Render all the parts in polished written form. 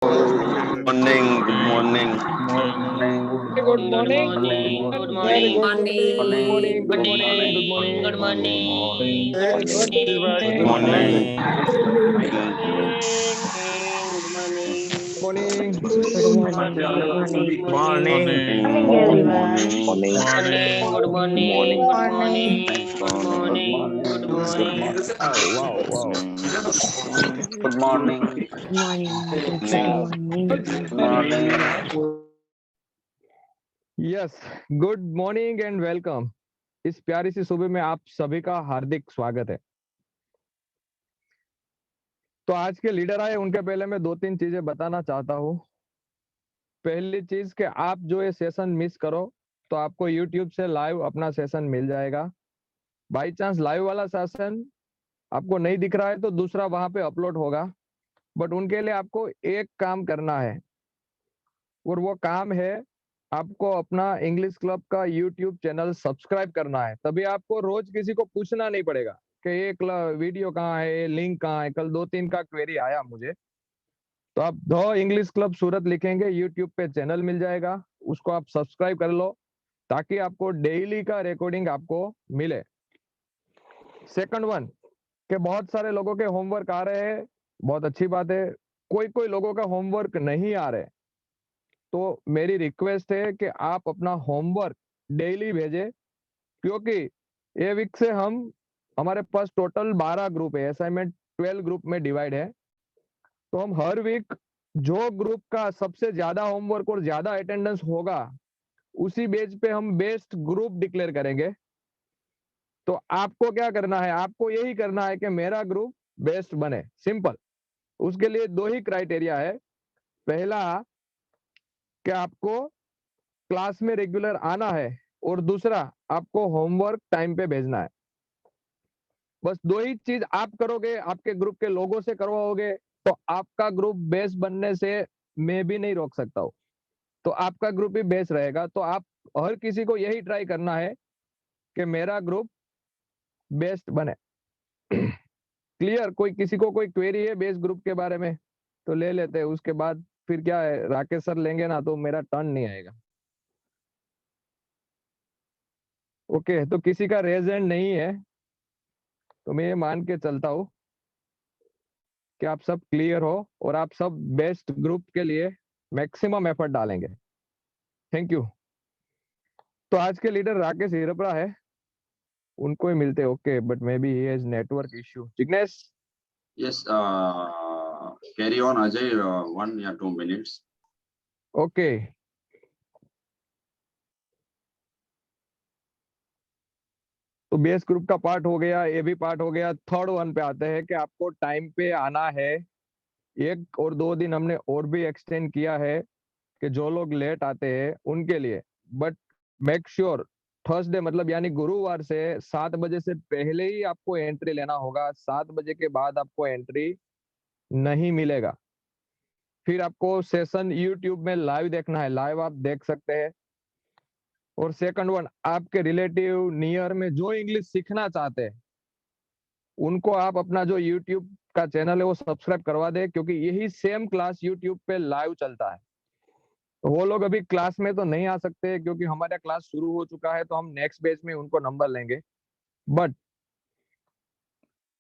morning, good morning. Good morning. Good Very morning. good. Good morning. Good morning. Good morning. Good morning. Very good. Good Good morning. morning. Good morning. Good morning. Morning. Morning, everyone. Morning. Morning. Good morning. Good morning. Good morning. Good morning. Oh, wow, wow. Good morning. Good morning. Good Morning. morning. Good morning. Yes, good morning and welcome. इस प्यारी सी सुबह में आप सभी का हार्दिक स्वागत है। तो आज के लीडर आए, उनके पहले मैं 2-3 चीजें बताना चाहता हूँ। पहली चीज कि आप जो ये सेशन मिस करो तो आपको YouTube से लाइव अपना सेशन मिल जाएगा। बाई चांस लाइव वाला सेशन आपको नहीं दिख रहा है तो दूसरा वहां पे अपलोड होगा, बट उनके लिए आपको एक काम करना है और वो काम है आपको अपना इंग्लिश क्लब का YouTube चैनल सब्सक्राइब करना है। तभी आपको रोज किसी को पूछना नहीं पड़ेगा कि ये वीडियो कहाँ है, लिंक कहाँ है। कल 2-3 का क्वेरी आया मुझे, तो आप द इंग्लिश क्लब सूरत लिखेंगे, YouTube पे चैनल मिल जाएगा, उसको आप सब्सक्राइब कर लो ताकि आपको डेली का रिकॉर्डिंग आपको मिले। सेकंड वन कि बहुत सारे लोगों के होमवर्क आ रहे हैं, बहुत अच्छी बात है। कोई कोई लोगों का होमवर्क नहीं आ रहे, तो मेरी रिक्वेस्ट है कि आप अपना होमवर्क डेली भेजें, क्योंकि ये वीक से हमारे पास टोटल 12 ग्रुप है, असाइनमेंट 12 ग्रुप में डिवाइड है। तो हम हर वीक जो ग्रुप का सबसे ज्यादा होमवर्क और ज्यादा अटेंडेंस होगा उसी बेस पे हम बेस्ट ग्रुप डिक्लेयर करेंगे। तो आपको क्या करना है, आपको यही करना है कि मेरा ग्रुप बेस्ट बने, सिंपल। उसके लिए 2 ही क्राइटेरिया है। पहला कि आपको क्लास में रेगुलर आना है और दूसरा आपको होमवर्क टाइम पे भेजना है। बस 2 ही चीज आप करोगे, आपके ग्रुप के लोगों से करवाओगे, तो आपका ग्रुप बेस्ट बनने से मैं भी नहीं रोक सकता हूँ। तो आपका ग्रुप ही बेस्ट रहेगा। तो आप हर किसी को यही ट्राई करना है कि मेरा ग्रुप बेस्ट बने। क्लियर? कोई किसी को कोई क्वेरी है बेस्ट ग्रुप के बारे में तो ले लेते हैं, उसके बाद फिर क्या है, राकेश सर लेंगे ना तो मेरा टर्न नहीं आएगा। ओके, तो किसी का रेज हैंड नहीं है, तो मैं ये मान के चलता हूँ कि आप सब क्लियर हो और आप सब बेस्ट ग्रुप के लिए मैक्सिमम एफर्ट डालेंगे। Thank you. तो आज के लीडर राकेश हिरपरा है, उनको ही मिलते। Okay, but may be he has network issue. Jignesh, Yes, carry on, Ajay, 1 or 2 minutes. Okay. तो बेस ग्रुप का पार्ट हो गया, ये भी पार्ट हो गया। थर्ड वन पे आते हैं कि आपको टाइम पे आना है। 1 और 2 दिन हमने और भी एक्सटेंड किया है कि जो लोग लेट आते हैं उनके लिए, बट मेक श्योर थर्सडे मतलब यानी गुरुवार से 7 बजे से पहले ही आपको एंट्री लेना होगा। 7 बजे के बाद आपको एंट्री नहीं मिलेगा। फिर आपको सेशन यूट्यूब में लाइव देखना है, लाइव आप देख सकते हैं। और सेकंड वन, आपके रिलेटिव नियर में जो इंग्लिश सीखना चाहते हैं उनको आप अपना जो यूट्यूब का चैनल है वो सब्सक्राइब करवा दे, क्योंकि यही सेम क्लास यूट्यूब पे लाइव चलता है। तो वो लोग अभी क्लास में तो नहीं आ सकते क्योंकि हमारा क्लास शुरू हो चुका है, तो हम नेक्स्ट बैच में उनको नंबर लेंगे। बट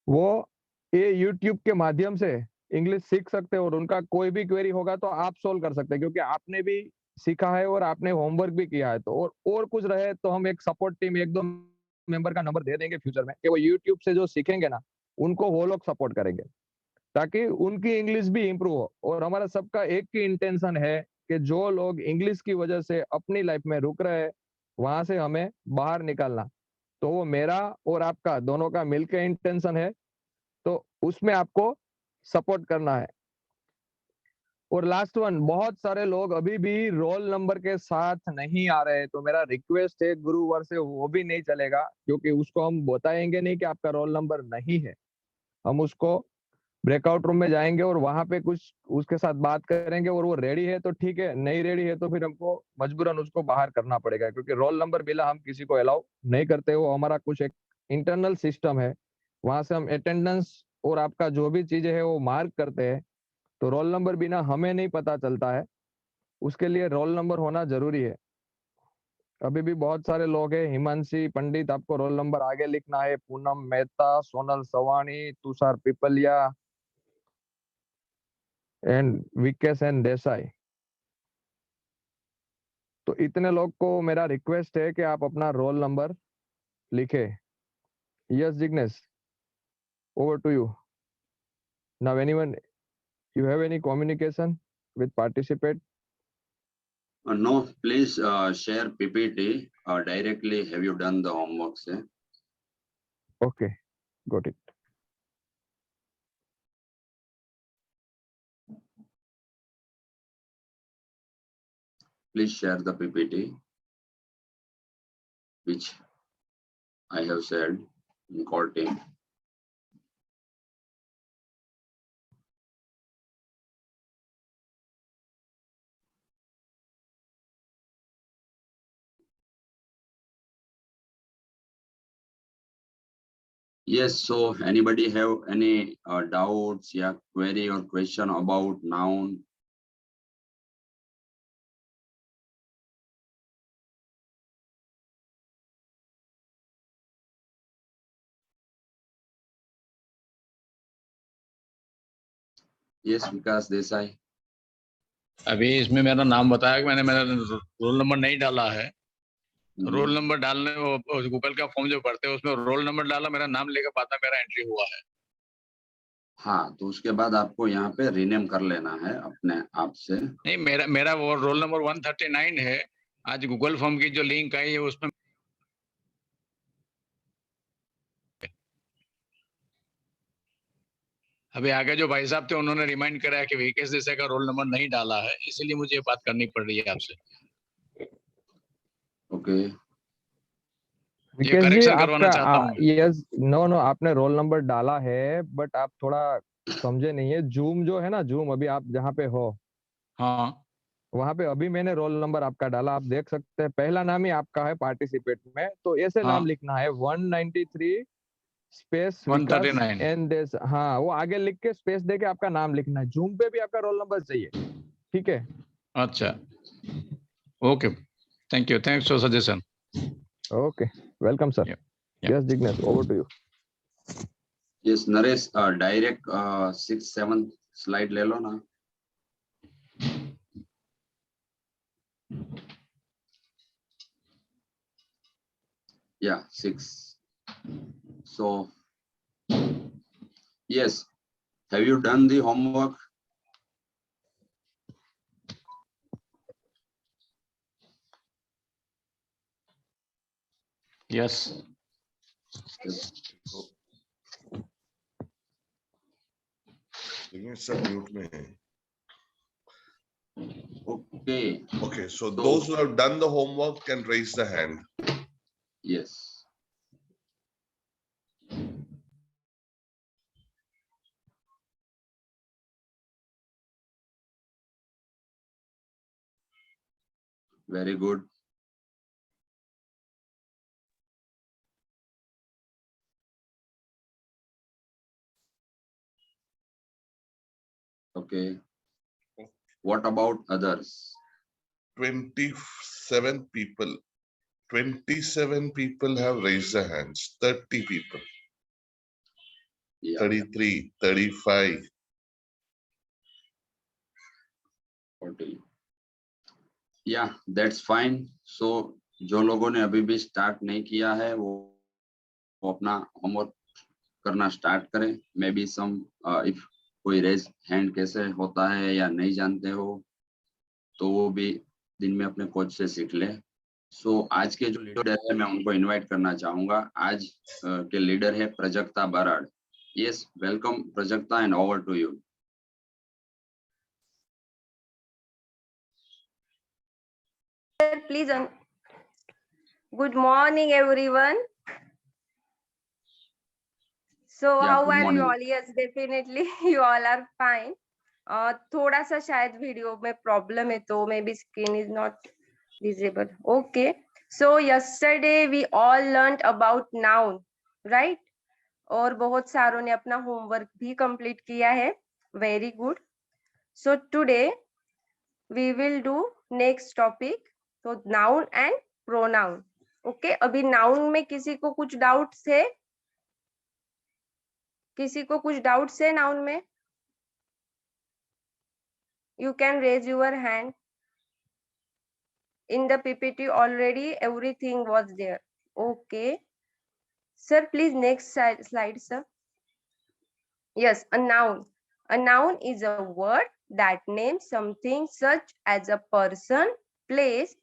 वो ये यूट्यूब के माध्यम से इंग्लिश सीख सकते हैं और उनका कोई भी क्वेरी होगा तो आप सोल्व कर सकते हैं, क्योंकि आपने भी सीखा है और आपने होमवर्क भी किया है। तो और कुछ रहे तो हम एक सपोर्ट टीम 1-2 मेंबर का नंबर दे देंगे फ्यूचर में कि वो यूट्यूब से जो सीखेंगे ना उनको वो लोग सपोर्ट करेंगे, ताकि उनकी इंग्लिश भी इंप्रूव हो। और हमारा सबका एक ही इंटेंशन है कि जो लोग इंग्लिश की वजह से अपनी लाइफ में रुक रहे हैं वहां से हमें बाहर निकालना। तो वो मेरा और आपका दोनों का मिलकर इंटेंशन है, तो उसमें आपको सपोर्ट करना है। और लास्ट वन, बहुत सारे लोग अभी भी रोल नंबर के साथ नहीं आ रहे, तो मेरा रिक्वेस्ट है गुरुवार से वो भी नहीं चलेगा, क्योंकि उसको हम बताएंगे नहीं कि आपका रोल नंबर नहीं है। हम उसको ब्रेकआउट रूम में जाएंगे और वहां पे कुछ उसके साथ बात करेंगे, और वो रेडी है तो ठीक है, नहीं रेडी है तो फिर हमको मजबूरन उसको बाहर करना पड़ेगा, क्योंकि रोल नंबर बिना हम किसी को अलाउ नहीं करते। वो हमारा कुछ एक इंटरनल सिस्टम है, वहां से हम अटेंडेंस और आपका जो भी चीजें है वो मार्क करते हैं। तो रोल नंबर बिना हमें नहीं पता चलता है, उसके लिए रोल नंबर होना जरूरी है। अभी भी बहुत सारे लोग हैं, हिमांशी पंडित आपको रोल नंबर आगे लिखना है, पूनम मेहता, सोनल सवानी, तुषार पिपलिया एंड विकेश एंड देसाई। तो इतने लोग को मेरा रिक्वेस्ट है कि आप अपना रोल नंबर लिखे। Yes Jignesh, over to you now. Anyone you have any communication with participate? No, please share PPT directly. Have you done the homework? Say? Okay, got it. Please share the PPT, which I have shared in core team. Yes, so anybody have any doubts, yeah, query or question about noun? Yes, Vikas Desai. अभी इसमें मेरा नाम बताया कि मैंने मेरा roll number नहीं डाला है। रोल नंबर डालने वो गूगल का फॉर्म जो भरते हैं उसमें रोल नंबर डाला, मेरा नाम लेकर पाता मेरा एंट्री हुआ है। हाँ, तो उसके बाद आपको यहाँ पे रीनेम कर लेना है अपने आप से। नहीं, मेरा वो रोल नंबर 139 है। आज गूगल फॉर्म की जो लिंक आई है उसमें अभी आगे जो भाई साहब थे उन्होंने रिमाइंड कराया कि विकेश देसाई का रोल नंबर नहीं डाला है, इसीलिए मुझे ये बात करनी पड़ रही है आपसे। ओके, ये करेक्शन करवाना चाहता हूँ। यस, नो आपने रोल नंबर डाला है, बट आप थोड़ा समझे नहीं है। जूम जो है ना, जूम अभी आप जहाँ पे हो, हाँ, वहां पे अभी मैंने रोल नंबर आपका डाला, आप देख सकते हैं। पहला नाम ही आपका है पार्टिसिपेट में, तो ऐसे हाँ, नाम लिखना है 193 स्पेस 139। एंड देस। हाँ, वो आगे लिख के स्पेस दे के आपका नाम लिखना है। जूम पे भी आपका रोल नंबर चाहिए, ठीक है? अच्छा, okay, thank you, thanks for suggestion. Okay, welcome sir. Yes Jignesh, over to you. Yes Naresh, direct 6-7 slide ले लो ना। Yeah, 6. So, yes, have you done the homework? Yes. Yes. सब म्यूट में है। Okay. Okay, so those who have done the homework can raise the hand. Yes. Very good. Okay. What about others? 27 people. 27 people have raised their hands. 30 people. Yeah. 33, 35. 40. Yeah, that's fine. So, जो लोगों ने अभी भी start नहीं किया है वो अपना होमवर्क करना स्टार्ट करें। मे बी सम इफ कोई रेज हैंड कैसे होता है या नहीं जानते हो तो वो भी दिन में अपने कोच से सीख ले। सो आज के जो लीडर है मैं उनको इनवाइट करना चाहूंगा। आज के लीडर है Prajakta Brar. Yes, welcome Prajakta and over to you. Please, good morning, everyone. So, Yeah, how good are morning. you all? Yes, definitely, you all are fine. थोड़ा सा शायद वीडियो में प्रॉब्लम है, तो may be screen is not visible. Okay, so yesterday we all learned about noun, right? और बहुत सारों ने अपना होमवर्क भी कंप्लीट किया है. Very good. So today we will do next topic, so noun and pronoun. Okay, अभी noun में किसी को कुछ डाउट्स है? किसी को कुछ डाउट्स है noun में? You can raise your hand. In the PPT already everything was there. Okay. Sir, please next slide, sir. Yes, a noun. A noun is a word that names something such as a person, place,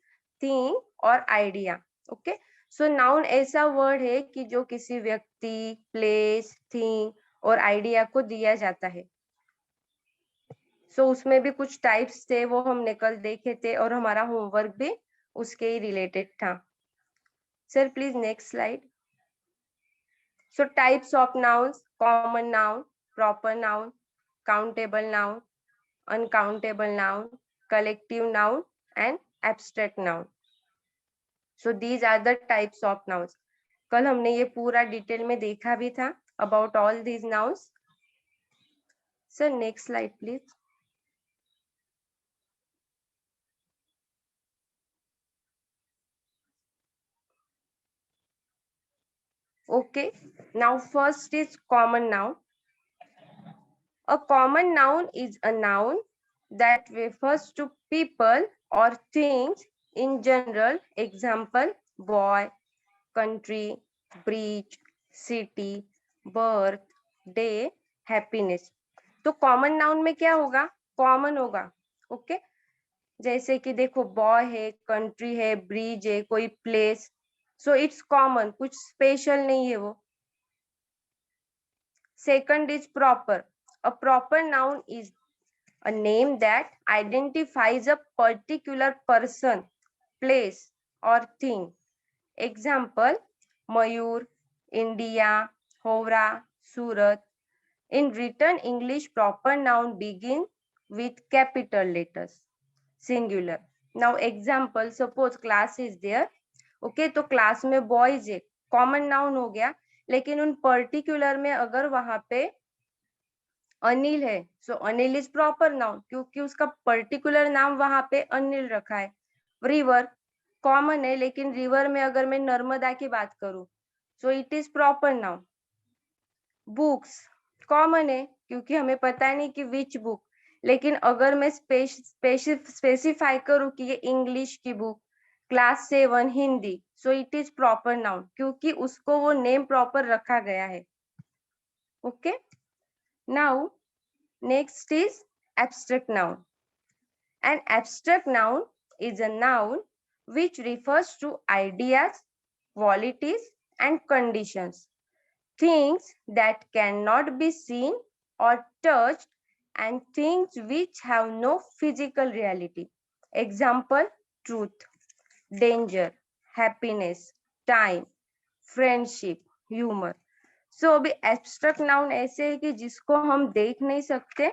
thing or idea. Okay. So noun ऐसा word है कि जो किसी व्यक्ति, place, thing और idea को दिया जाता है. So उसमें भी कुछ टाइप्स थे, वो हमने कल देखे थे और हमारा होमवर्क भी उसके ही रिलेटेड था. Sir, please next slide. So types of nouns: common noun, proper noun, countable noun, uncountable noun, collective noun and abstract noun. So these are the types of nouns. कल हमने ये पूरा डिटेल में देखा भी था about all these nouns. Sir, next slide please. Okay, now first is common noun. A common noun is a noun that refers to people or things in general. Example: boy, country, bridge, city, birth, day, happiness. तो common noun में क्या होगा? Common होगा. Okay, जैसे कि देखो boy है, country है, ब्रिज है, कोई प्लेस. सो इट्स कॉमन, कुछ स्पेशल नहीं है वो. Second is proper. A proper noun is a name that identifies a particular person, place or thing. Example: Mayur, India, Howrah, Surat. In written English, proper noun begin with capital letters, singular. Now example, suppose class is there. Okay, तो class में boys है, common noun हो गया. लेकिन उन particular में अगर वहां पे अनिल है, सो अनिल इज प्रॉपर नाउन क्योंकि उसका पर्टिकुलर नाम वहां पे अनिल रखा है. रिवर कॉमन है, लेकिन रिवर में अगर मैं नर्मदा की बात करूं, so it is proper noun. Books common है क्योंकि हमें पता नहीं कि विच बुक, लेकिन अगर मैं स्पेसिफाई करूं कि ये इंग्लिश की book, class 7 Hindi, so it is proper noun क्योंकि उसको वो नेम प्रॉपर रखा गया है. Okay, now next is abstract noun. An abstract noun is a noun which refers to ideas, qualities and conditions, things that cannot be seen or touched and things which have no physical reality. Example: truth, danger, happiness, time, friendship, humor. सो अभी abstract noun ऐसे है कि जिसको हम देख नहीं सकते,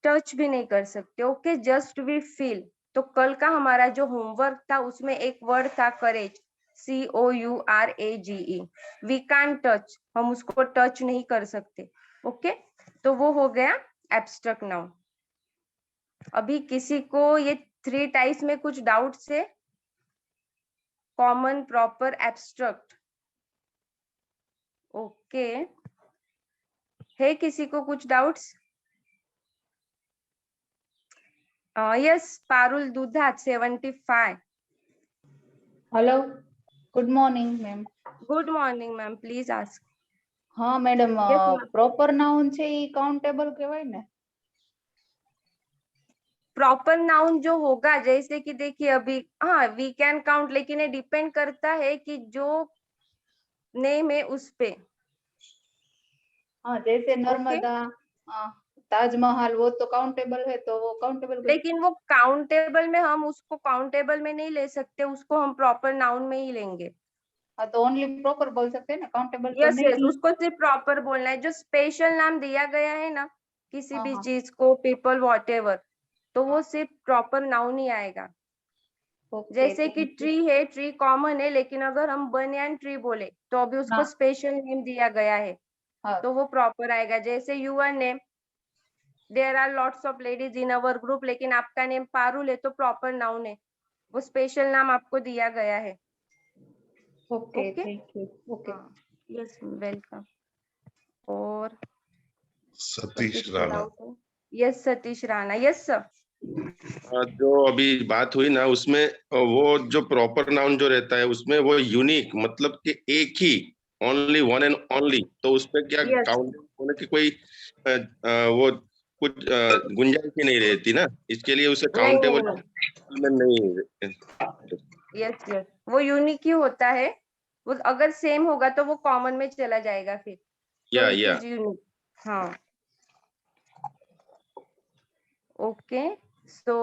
touch भी नहीं कर सकते. Okay, just we feel. तो कल का हमारा जो होमवर्क था उसमें एक वर्ड था करेज, COURAGE. वी कैन टच, हम उसको टच नहीं कर सकते. ओके, तो वो हो गया एब्स्ट्रैक्ट नाउन. अभी किसी को ये 3 टाइप्स में कुछ डाउट्स है? Common, proper, abstract. ओके, है किसी को कुछ doubts? Yes, Parul Dudha 75. Hello, good morning ma'am. Good morning ma'am, please ask. हाँ madam, Yes, ma'am. Proper noun છે ઈ કાઉન્ટેબલ કહેવાય ને? प्रॉपर नाउन जो होगा, जैसे कि देखिए अभी हाँ वी कैन काउंट, लेकिन ये डिपेंड करता है कि जो नेम है उस पे. हाँ, जैसे नर्मदा, ताजमहल, वो तो काउंटेबल है, तो वो काउंटेबल. लेकिन वो काउंटेबल में, हम उसको काउंटेबल में नहीं ले सकते, उसको हम प्रॉपर नाउन में ही लेंगे. हाँ, तो ओनली प्रॉपर बोल सकते हैं ना, काउंटेबल तो यस नहीं. यस, उसको सिर्फ प्रॉपर बोलना है. जो स्पेशल नाम दिया गया है ना किसी हाँ, भी हाँ. चीज को, पीपल, वॉटएवर, तो वो हाँ. सिर्फ प्रॉपर नाउन ही आएगा. ओके, जैसे कि थैंक यू. ट्री है, ट्री कॉमन है, लेकिन अगर हम बनियान ट्री बोले तो अभी उसको हाँ. स्पेशल नेम दिया गया है, हाँ. तो वो प्रॉपर आएगा. जैसे your name, there are lots of ladies in our group, लेकिन आपका नेम पारुल है तो प्रॉपर नाउन है, वो स्पेशल नाम आपको दिया गया है। Okay, Okay. thank you. Okay. Yes welcome. और Satish Rana. Yes Satish Rana, yes sir. जो अभी बात हुई ना उसमें वो जो प्रॉपर नाउन जो रहता है उसमें वो यूनिक मतलब कि एक ही ओनली वन एंड ओनली, तो उसमें क्या Yes. काउंट होने की कोई वो कुछ गुंजाइश ही नहीं रहती ना, इसके लिए उसे काउंटेबल में नहीं। यस यस, वो यूनिक ही होता है, वो अगर सेम होगा तो वो कॉमन में चला जाएगा फिर, या इट इज यूनिक। हाँ okay, so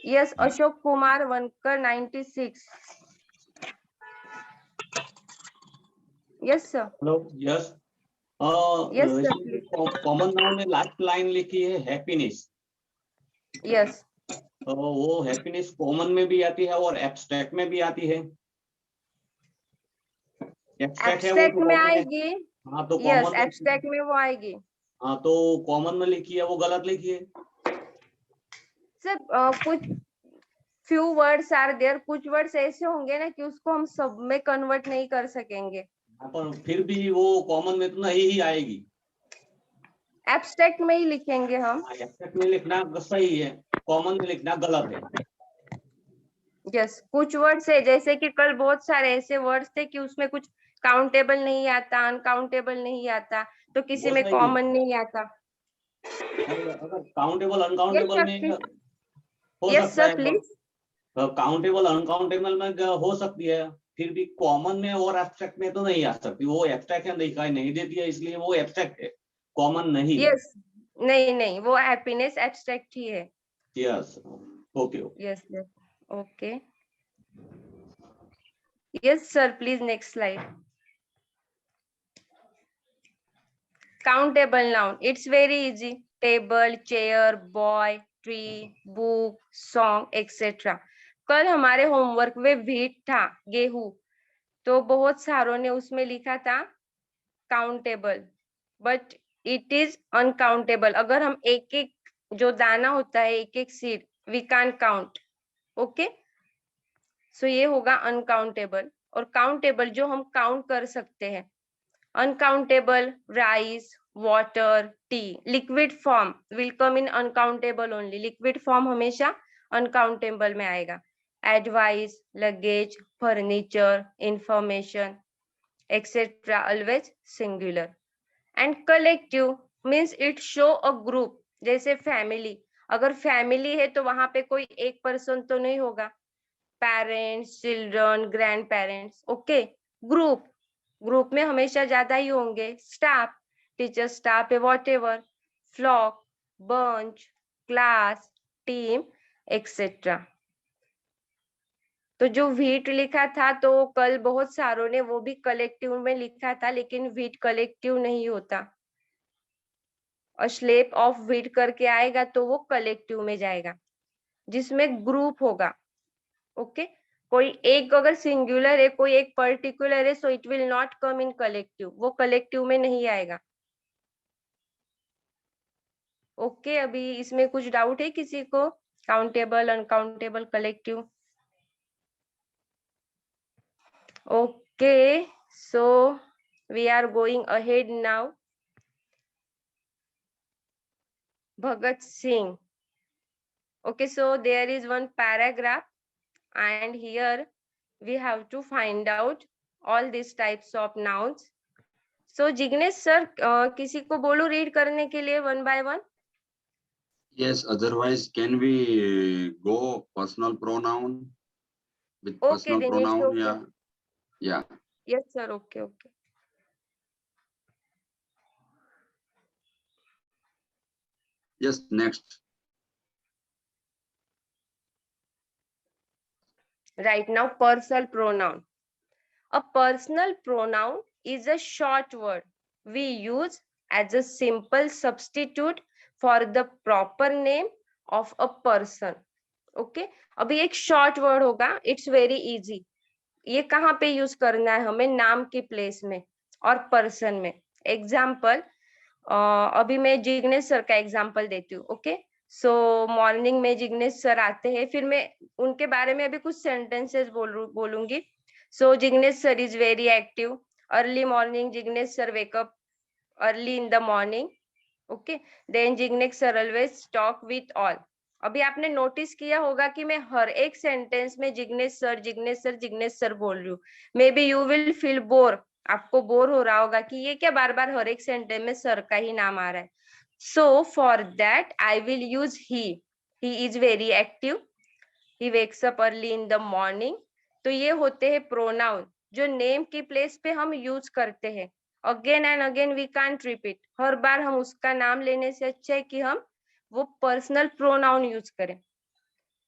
yes Ashok Kumar Wankar 96। Yes sir. Hello, yes. Yes, sir, please. Common noun में लास्ट लाइन लिखी है हैप्पीनेस, यस तो वो हैप्पीनेस कॉमन में भी आती है और एब्स्ट्रैक्ट में भी आती है। एब्स्ट्रैक्ट है वो एब्स्ट्रैक्ट तो में common है। आएगी। हाँ तो यस कॉमन, एब्स्ट्रैक्ट में वो आएगी। हाँ तो कॉमन में लिखी है वो गलत लिखी है। सर कुछ फ्यू वर्ड्स आर देयर, कुछ वर्ड्स ऐसे होंगे ना कि उसको हम सब में कन्वर्ट नहीं कर सकेंगे। हाँ, पर फिर भी वो कॉमन में तो नहीं ही आएगी, एब्स्ट्रैक्ट में ही लिखेंगे हम। एब्स्ट्रैक्ट में लिखना सही है, कॉमन में लिखना गलत है। यस कुछ वर्ड्स है, जैसे कि कल बहुत सारे ऐसे वर्ड्स थे कि उसमें कुछ काउंटेबल नहीं आता, अनकाउंटेबल नहीं आता, तो किसी वो में सही है। कॉमन नहीं आता। अगर काउंटेबल अनकाउंटेबल में हो यस सकता सर है, प्लीज। काउंटेबल अनकाउंटेबल में हो सकती है, फिर भी कॉमन में और एब्स्ट्रैक्ट में तो नहीं आ सकती। वो एब्स्ट्रैक्ट है, दिखाई नहीं देती है, इसलिए वो एब्स्ट्रैक्ट है, कॉमन नहीं है। यस नहीं नहीं, वो हैप्पीनेस एब्स्ट्रैक्ट ही है। Yes okay. Yes yes okay. Yes sir please next slide. Countable noun, it's very easy. Table, chair, boy, tree, book, song etcetera. कल हमारे होमवर्क में व्हीट था, गेहूं, तो बहुत सारों ने उसमें लिखा था countable, but it is uncountable. अगर हम एक एक जो दाना होता है, एक एक seed, we can count. Okay, so ये होगा अनकाउंटेबल। और काउंटेबल जो हम काउंट कर सकते हैं। Uncountable rice, water, T. Liquid form will come in uncountable only, liquid form हमेशा अनकाउंटेबल में आएगा। Advice, luggage, furniture, information etcetera always singular. And collective means it show a group, जैसे फैमिली, अगर फैमिली है तो वहां पे कोई एक पर्सन तो नहीं होगा, parents, children, grand parents. Okay, group, group में हमेशा ज्यादा ही होंगे। स्टाफ, टीचर स्टाफ है, whatever. Flock, bunch, class, team etcetera. तो जो व्हीट लिखा था तो कल बहुत सारों ने वो भी कलेक्टिव में लिखा था, लेकिन व्हीट कलेक्टिव नहीं होता। और स्लेप ऑफ व्हीट करके आएगा तो वो कलेक्टिव में जाएगा, जिसमें ग्रुप होगा। ओके, कोई एक अगर सिंगुलर है, कोई एक पर्टिकुलर है, so it will not come in collective, वो कलेक्टिव में नहीं आएगा। ओके, अभी इसमें कुछ डाउट है किसी को? Countable, uncountable, collective. Okay, so we are going ahead now. Bhagat Singh. Okay, so there is one paragraph and here we have to find out all these types of nouns. So Jignesh sir, किसी को बोलो read करने के लिए one by one. Yes, otherwise can we go personal pronoun with Okay, personal Dinesh, pronoun? okay. Yeah. Yes sir, okay, okay. Yes, next. Right now, personal pronoun. A personal pronoun is a short word we use as a simple substitute for the proper name of a person. Okay, अभी एक short word होगा, it's very easy. ये कहाँ पे use करना है हमें? नाम की प्लेस में और पर्सन में। एग्जाम्पल, अभी मैं जिग्नेश सर का एग्जांपल देती हूँ. ओके, सो मॉर्निंग में जिग्नेश सर आते हैं, फिर मैं उनके बारे में अभी कुछ सेंटेंसेस बोलूंगी. So Jignesh sir is very active. Early morning Jignesh sir wake up early in the morning. Okay, then Jignesh sir always talk with all. अभी आपने नोटिस किया होगा कि मैं हर एक सेंटेंस में Jignesh sir Jignesh sir Jignesh sir बोल रही हूँ. May be you will feel bore. आपको बोर हो रहा होगा कि ये क्या बार बार हर एक सेंटेंस में सर का ही नाम आ रहा है. So for that I will use he is very active. He wakes up early in the morning. तो ये होते हैं प्रोनाउन जो नेम की प्लेस पे हम यूज करते हैं. Again and again we can't repeat. हर बार हम उसका नाम लेने से अच्छा है कि हम वो पर्सनल प्रोनाउन यूज करें.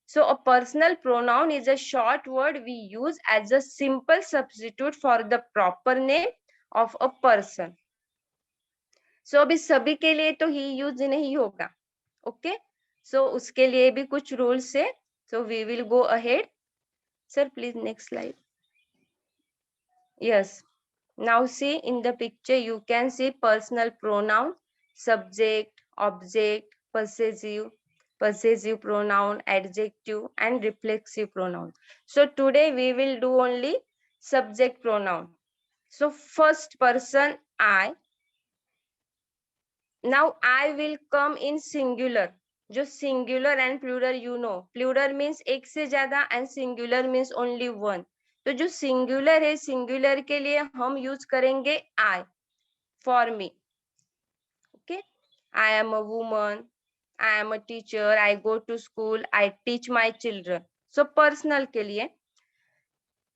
So a personal pronoun is a short word we use as a simple substitute for the proper name of a person. So अभी सभी के लिए तो ही यूज नहीं होगा. ओके, सो उसके लिए भी कुछ रूल्स है. So we will go ahead. Sir, please next slide. Yes. Now see in the picture you can see personal pronoun, subject, object, possessive pronoun, adjective and reflexive pronoun. So today we will do only subject pronoun. So first person I. Now I will come in singular. जो singular and plural you know. Plural means एक से ज्यादा and singular means only one. तो जो singular है singular के लिए हम यूज करेंगे I. For me. Okay. I am a woman. I am a teacher. I go to school. I teach my children. So personal के लिए.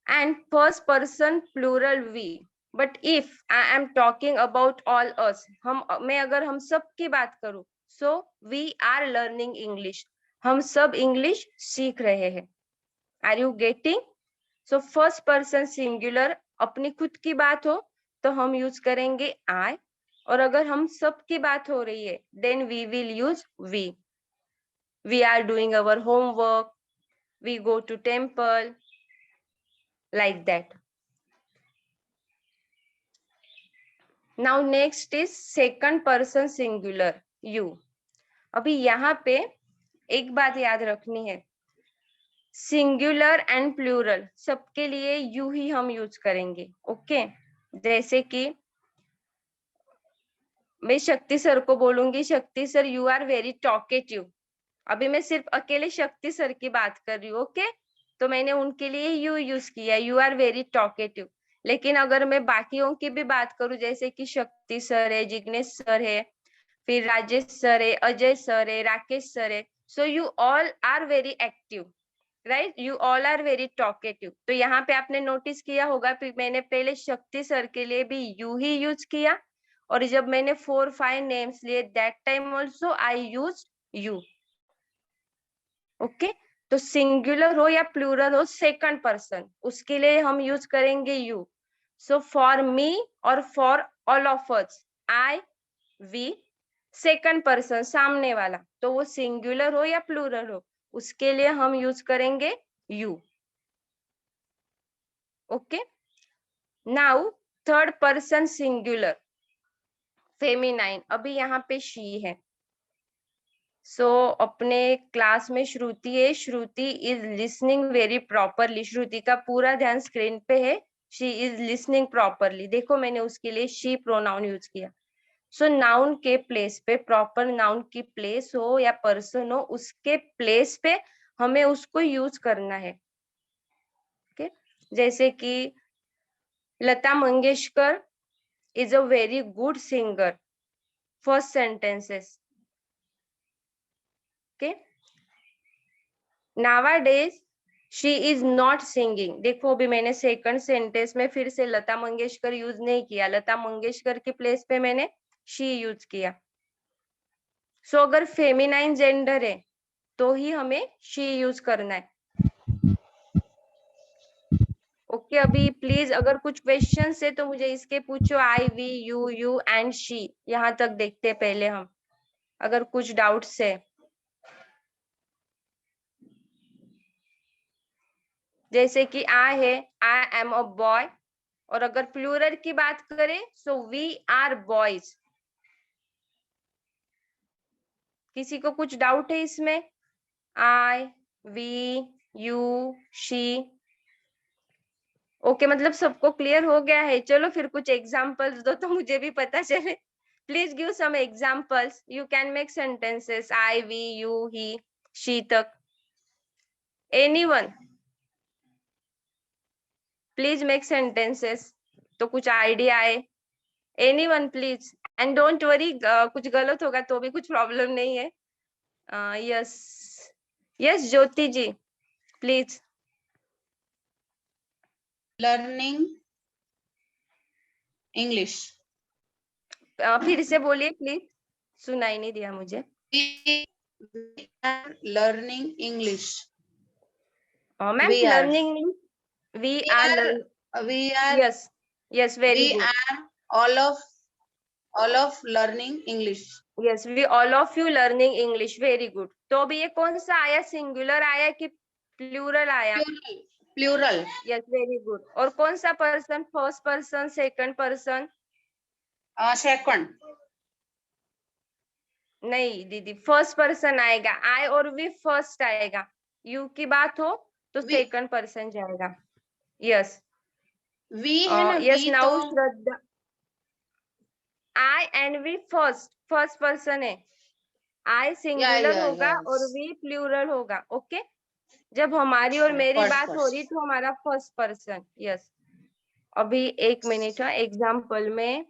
And first person plural we. But if I am talking about all us, मैं अगर हम सब की बात करूं, so we are learning English. हम सब English सीख रहे हैं. Are you getting? So first person singular अपनी खुद की बात हो तो हम यूज करेंगे I. और अगर हम सब की बात हो रही है, then we will use we. We are doing our homework. We go to temple. Like that. Now next is second person singular you. अभी यहाँ पे एक बात याद रखनी है. सिंगुलर एंड प्लूरल सबके लिए यू ही हम यूज करेंगे. ओके, जैसे कि मैं शक्ति सर को बोलूंगी, Shakti sir you are very talkative. अभी मैं सिर्फ अकेले शक्ति सर की बात कर रही हूँ. ओके, तो मैंने उनके लिए यू यूज किया, यू आर वेरी टॉकेटिव. लेकिन अगर मैं बाकियों की भी बात करूं, जैसे कि शक्ति सर है, जिग्नेश सर है, फिर राजेश सर है, अजय सर है, राकेश सर है, so you all are very active, right. You all are very talkative. तो यहाँ पे आपने नोटिस किया होगा मैंने पहले शक्ति सर के लिए भी यू ही यूज किया, और जब मैंने 4-5 नेम्स लिए that time also I use you. Okay, तो सिंगुलर हो या प्लूरल हो सेकंड पर्सन, उसके लिए हम यूज करेंगे यू. सो फॉर मी और for all of us I we. Second person सामने वाला, तो वो सिंगुलर हो या प्लूरल हो, उसके लिए हम यूज करेंगे you. Okay, now third person singular feminine. अभी यहाँ पे शी है. सो अपने क्लास में श्रुति है. श्रुति इज लिसनिंग वेरी प्रॉपरली. श्रुति का पूरा ध्यान स्क्रीन पे है. She is listening properly. देखो मैंने उसके लिए शी प्रोनाउन यूज किया. सो नाउन के प्लेस पे, प्रॉपर नाउन की प्लेस हो या पर्सन हो, उसके प्लेस पे हमें उसको यूज करना है. ओके, जैसे कि Lata Mangeshkar is a very good singer. First sentences. Okay. Nowadays she is not singing. देखो अभी मैंने सेकंड सेंटेंस में फिर से लता मंगेशकर यूज नहीं किया. लता मंगेशकर के प्लेस पे मैंने she यूज किया. सो अगर फेमिनाइन जेंडर है तो ही हमें she यूज करना है. ओके, अभी प्लीज अगर कुछ क्वेश्चन है तो मुझे इसके पूछो. आई, वी, यू एंड शी, यहाँ तक देखते हैं पहले हम, अगर कुछ डाउट्स है. जैसे कि आई है, आई एम अ बॉय. और अगर प्लूरल की बात करें सो वी आर बॉयज. किसी को कुछ डाउट है इसमें? आई, वी, यू, शी। ओके, मतलब सबको क्लियर हो गया है। चलो फिर कुछ एग्जांपल्स दो तो मुझे भी पता चले। Please give some examples. You can make sentences I, we, you, he, she तक। एनीवन प्लीज मेक सेंटेंसेस, तो कुछ आइडिया आए। Anyone please, and don't worry, कुछ गलत होगा तो भी कुछ प्रॉब्लम नहीं है। Yes yes Jyoti ji please. Learning English. फिर से बोलिए प्लीज, सुनाई नहीं दिया मुझे। We are learning English. Ma'am We are. Learning, we are, We are. Yes yes very We good. are all of learning English. Yes we all of you learning English, very good. तो अभी ये कौन सा आया, singular आया कि plural आया? Plural. Yes very good. और कौन सा person, first person, second person? Second. नहीं दीदी, फर्स्ट पर्सन आएगा। आई और वी फर्स्ट आएगा। यू की बात हो तो We. सेकंड पर्सन जाएगा। यस We है ना? यस We नाउ तो श्रद्धा, आई एंड वी फर्स्ट पर्सन है। आई सिंगुलर yeah, होगा yes. और वी प्लूरल होगा। ओके, जब हमारी और मेरी First बात हो रही person. तो हमारा फर्स्ट पर्सन। यस अभी एक मिनट है एग्जाम्पल में।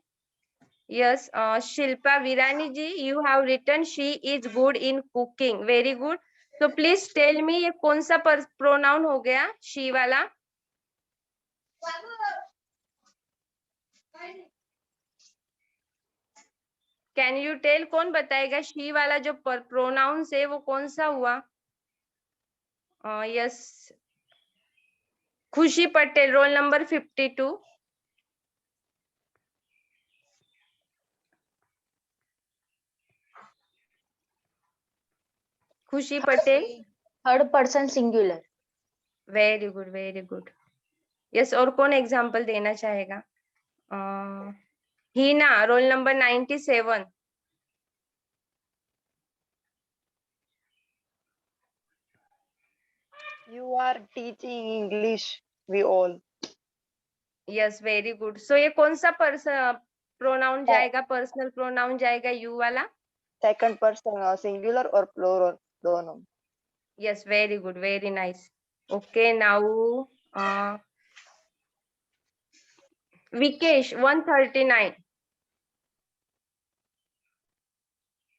Yes Shilpa Virani ji, you have written she is good in cooking, very good. तो प्लीज टेल मी, ये कौन सा प्रोनाउन हो गया, शी वाला? कैन यू टेल, कौन बताएगा शी वाला जो प्रोनाउन है वो कौन सा हुआ? यस खुशी Patel, role number 52। Khushi Patel, third person singular. Very good very good. Yes और कौन एग्जांपल देना चाहेगा? Heena, roll number 97। You are teaching English, we all. Yes very good. So ये कौन सा प्रोनाउन जाएगा, पर्सनल प्रोनाउन जाएगा यू वाला? Second person singular or plural, दोनों. Yes very good, very nice. Okay now Vikesh 139।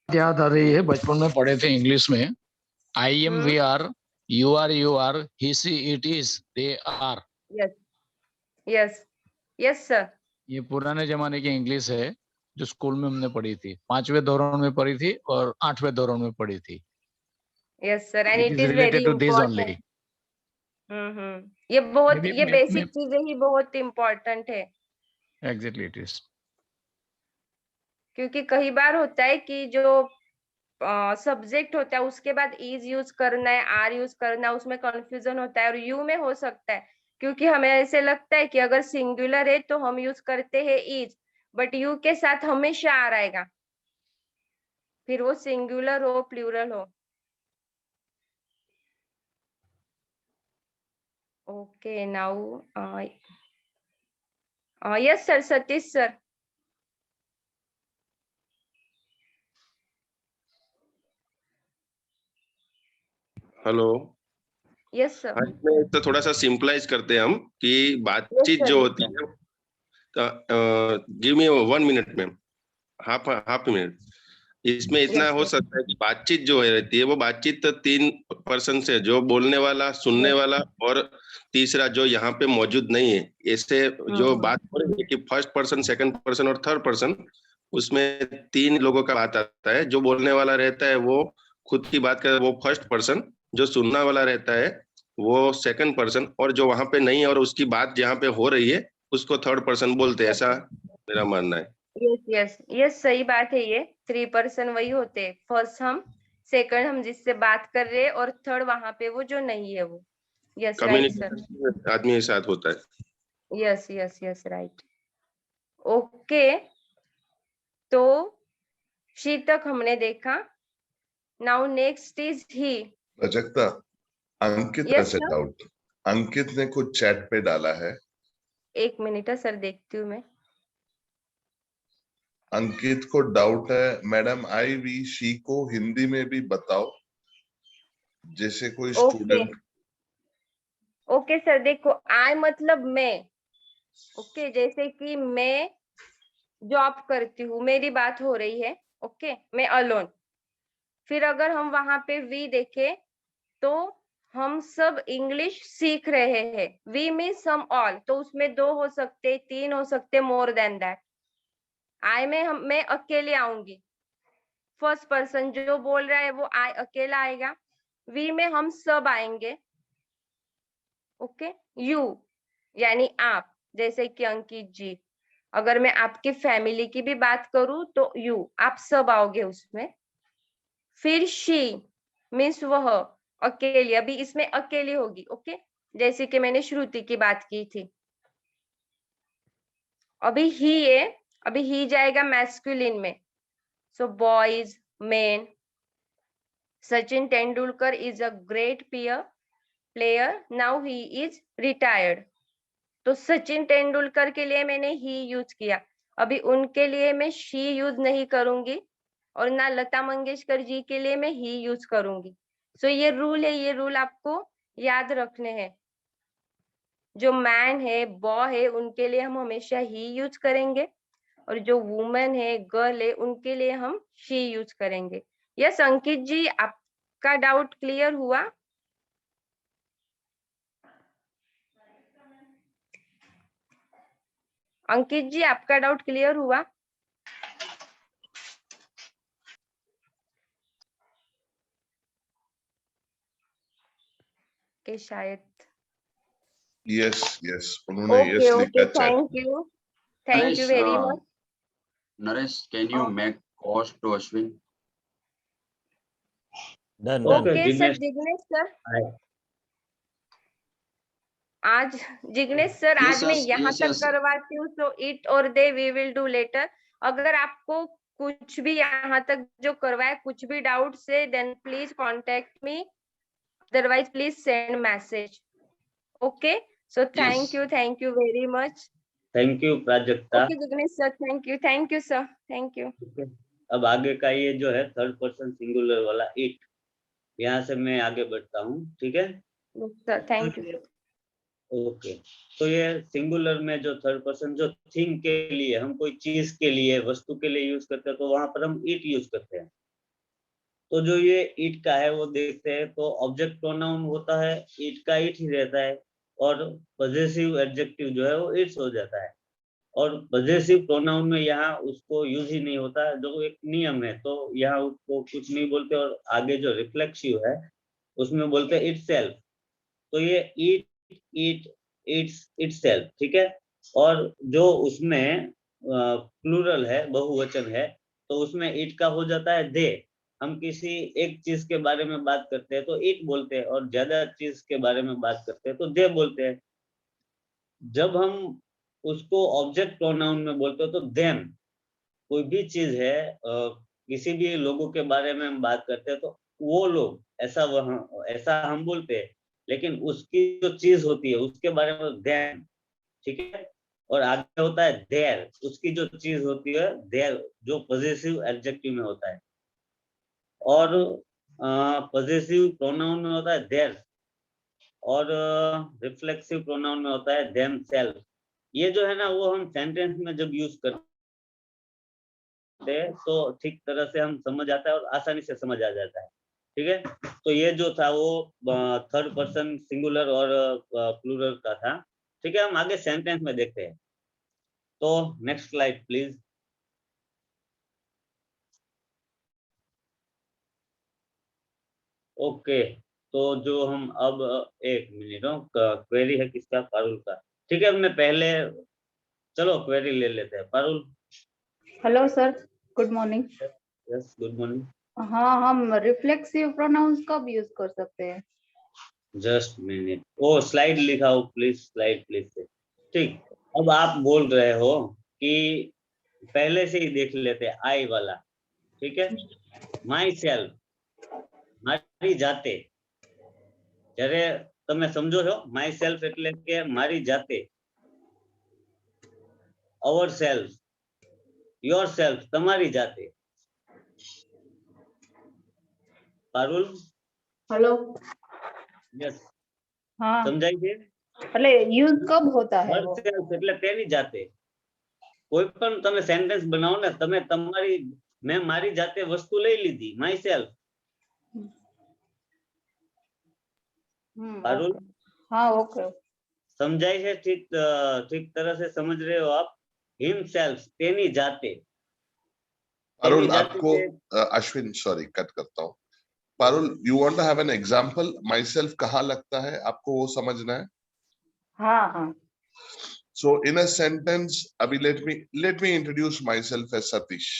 याद आ रही है, बचपन में पढ़े थे इंग्लिश में। I am, we are, you are, he she it is, they are. Yes yes yes sir. ये पुराने जमाने की इंग्लिश है जो स्कूल में हमने पढ़ी थी, 5वें दौरान में पढ़ी थी और 8वें दौरान में पढ़ी थी। Yes sir, and It it is is very related to this important. only. ये बहुत, Maybe- ये maybe- बेसिक चीजें ही बहुत इम्पोर्टेंट है। Exactly it is. क्योंकि कई बार होता है कि जो सब्जेक्ट होता है उसके बाद इज यूज करना है, आर यूज करना है, उसमें कंफ्यूजन होता है। और यू में हो सकता है क्योंकि हमें ऐसे लगता है कि अगर सिंगुलर है तो हम यूज करते हैं इज, बट यू के साथ हमेशा आर आएगा, फिर वो सिंगुलर हो प्लूरल हो। Okay now yes sir, Satish sir. Hello. Yes sir. हाँ, इसमें तो थोड़ा सा सिंपलाइज करते हैं हम कि बातचीत Yes, sir. जो होती है, गिव मी 1 मिनट में, हाफ मिनट। इसमें इतना Yes, हो sir. सकता है कि बातचीत जो रहती है वो बातचीत 3 पर्सन से, जो बोलने वाला, सुनने Yes. वाला और तीसरा जो यहाँ पे मौजूद नहीं है, ऐसे जो बात हो रही है कि फर्स्ट पर्सन, सेकंड पर्सन और थर्ड पर्सन, उसमें 3 लोगों का बात आता है। जो बोलने वाला रहता है वो खुद की बात कर, वो फर्स्ट पर्सन, जो सुनने वाला रहता है वो सेकंड पर्सन, और जो वहां पे नहीं है और उसकी बात जहाँ पे हो रही है उसको थर्ड पर्सन बोलते हैं, ऐसा मेरा मानना है। यस यस यस सही बात है। ये 3 पर्सन वही होते हैं, फर्स्ट हम, सेकंड हम जिससे बात कर रहे हैं, और थर्ड वहां पे वो जो नहीं है वो। Yes right sir. कम्युनिकेशन आदमी के साथ होता है। Yes yes yes right. Okay तो शी तक हमने देखा। Now next is he. Prajakta, Ankit Yes, कैसे sir. डाउट? अंकित ने कुछ चैट पे डाला है। एक मिनट सर, देखती हूँ मैं। अंकित को डाउट है, मैडम आई वी शी को हिंदी में भी बताओ, जैसे कोई ओके स्टूडेंट। ओके सर, देखो आई मतलब मैं, ओके जैसे कि मैं जॉब करती हूँ, मेरी बात हो रही है, ओके मैं अलोन। फिर अगर हम वहां पे वी देखें तो हम सब इंग्लिश सीख रहे हैं। वी मीन्स हम ऑल, तो उसमें 2 हो सकते, 3 हो सकते, मोर देन दैट। आई में मैं अकेले आऊंगी, फर्स्ट पर्सन जो बोल रहा है वो आई अकेला आएगा। वी में हम सब आएंगे, ओके। यू यानी आप, जैसे कि अंकित जी। अगर मैं आपकी फैमिली की भी बात करूं तो यू, आप सब आओगे उसमें। फिर शी मीन्स वह अकेली, अभी इसमें अकेली होगी, ओके जैसे कि मैंने श्रुति की बात की थी। अभी ही है, अभी ही जाएगा मैस्कुलिन में, so boys, main. Sachin Tendulkar is a great player, now he is retired. तो सचिन तेंदुलकर के लिए मैंने ही यूज किया, अभी उनके लिए मैं शी यूज नहीं करूंगी, और ना लता मंगेशकर जी के लिए मैं ही यूज करूंगी। सो ये रूल है, ये रूल आपको याद रखने हैं। जो मैन है, बॉय है, उनके लिए हम हमेशा ही यूज करेंगे, और जो वुमेन है, गर्ल है, उनके लिए हम शी यूज करेंगे। यस अंकित जी, आपका डाउट क्लियर हुआ? अंकित जी, आपका डाउट क्लियर हुआ? के शायद यस यस, उन्होंने ओके यस लिखा okay, chat. Thank you very much. Naresh, can you make cost to Ashwin? Done, Okay, done. Okay sir, Jignesh. Jignesh sir, Hi. आज जिग्नेश सर, Yes, आज मैं yes, यहाँ yes, तक yes. करवाती हूँ, तो इट और दे वी विल डू लेटर। अगर आपको कुछ भी यहाँ तक जो करवाए कुछ भी डाउट से, then please contact me, otherwise please send message. Okay, so Yes. Thank you very much. Thank you, Prajakta. Okay Jignesh sir, thank you sir, thank you. ठीक है, अब आगे का ये जो है थर्ड पर्सन सिंगुलर वाला इट, यहाँ से मैं आगे बढ़ता हूँ, ठीक है सर, थैंक यू। ओके। तो ये सिंगुलर में जो थर्ड पर्सन जो थिंग के लिए, हम कोई चीज के लिए, वस्तु के लिए यूज करते हैं, तो वहां पर हम इट यूज करते हैं। तो जो ये इट का है वो देखते हैं, तो ऑब्जेक्ट प्रोनाउन होता है, इट का इट ही रहता है, और पॉजेसिव एडजेक्टिव जो है वो इट्स हो जाता है। और पॉजेसिव प्रोनाउन में यहाँ उसको यूज ही नहीं होता, जो एक नियम है, तो यहाँ उसको कुछ नहीं बोलते, और आगे जो रिफ्लेक्सिव है उसमें बोलते हैं इटसेल्फ। तो ये इट, इट्स, इटसेल्फ, ठीक है। और जो उसमें प्लूरल है, बहुवचन है, तो उसमें इट का हो जाता है दे। हम किसी एक चीज के बारे में बात करते हैं तो इट बोलते हैं, और ज्यादा चीज के बारे में बात करते हैं तो दे बोलते हैं। जब हम उसको ऑब्जेक्ट प्रोनाउन में बोलते हो तो देम। कोई भी चीज है, किसी भी लोगों के बारे में हम बात करते हैं तो वो लोग, ऐसा हम बोलते हैं, लेकिन उसकी जो चीज होती है उसके बारे में देम, ठीक है। और आगे होता है देयर, उसकी जो चीज होती है देयर, जो पॉजेसिव एडजेक्टिव में होता है। और पॉजेसिव प्रोनाउन में होता है देयर, और रिफ्लेक्सिव प्रोनाउन में होता है देमसेल्फ। ये जो है ना, वो हम सेंटेंस में जब यूज करते हैं तो ठीक तरह से हम समझ आता है, और आसानी से समझ आ जाता है, ठीक है। तो ये जो था वो थर्ड पर्सन सिंगुलर और प्लूरल का था, ठीक है। हम आगे सेंटेंस में देखते हैं। तो नेक्स्ट स्लाइड प्लीज। ओके, तो जो हम अब एक मिनट, क्वेरी है किसका? पारुल का, ठीक है। हमने पहले, चलो क्वेरी ले लेते हैं। Parul. Hello sir, good morning. Yes, good morning. हाँ, हम रिफ्लेक्सिव प्रोनाउंस कब यूज कर सकते हैं? जस्ट मिनट, ओ स्लाइड लिखाओ प्लीज, स्लाइड प्लीज से। ठीक, अब आप बोल रहे हो कि पहले से ही देख लेते हैं आई वाला, ठीक है। माई सेल्फ, મારી જાતે, જ્યારે તમે સમજો છો માય સેલ્ફ એટલે કે મારી જાતે, અવર સેલ્ફ, યોર સેલ્ફ, તમારી જાતે. પારુલ? हेलो યસ, हाँ સમજાય છે? એટલે यूज कब होता है હર वो સેલ્ફ એટલે તેની જાતે. કોઈ પણ તમે સેન્ટેન્સ બનાવો ને, તમે તમારી, મેં મારી જાતે વસ્તુ લઈ લીધી, માય સેલ્ફ. पारुल? हाँ ओके समझाई है? ठीक तरह से समझ रहे हो आप? हिमसेल्फ, तेनी जाते. पारुल, तेनी जाते आपको अश्विन सॉरी कट करता हूँ. Parul, you want to have an example? Myself कहाँ लगता है, आपको वो समझना है. हाँ हाँ So in a sentence, अभी let me introduce myself as Satish.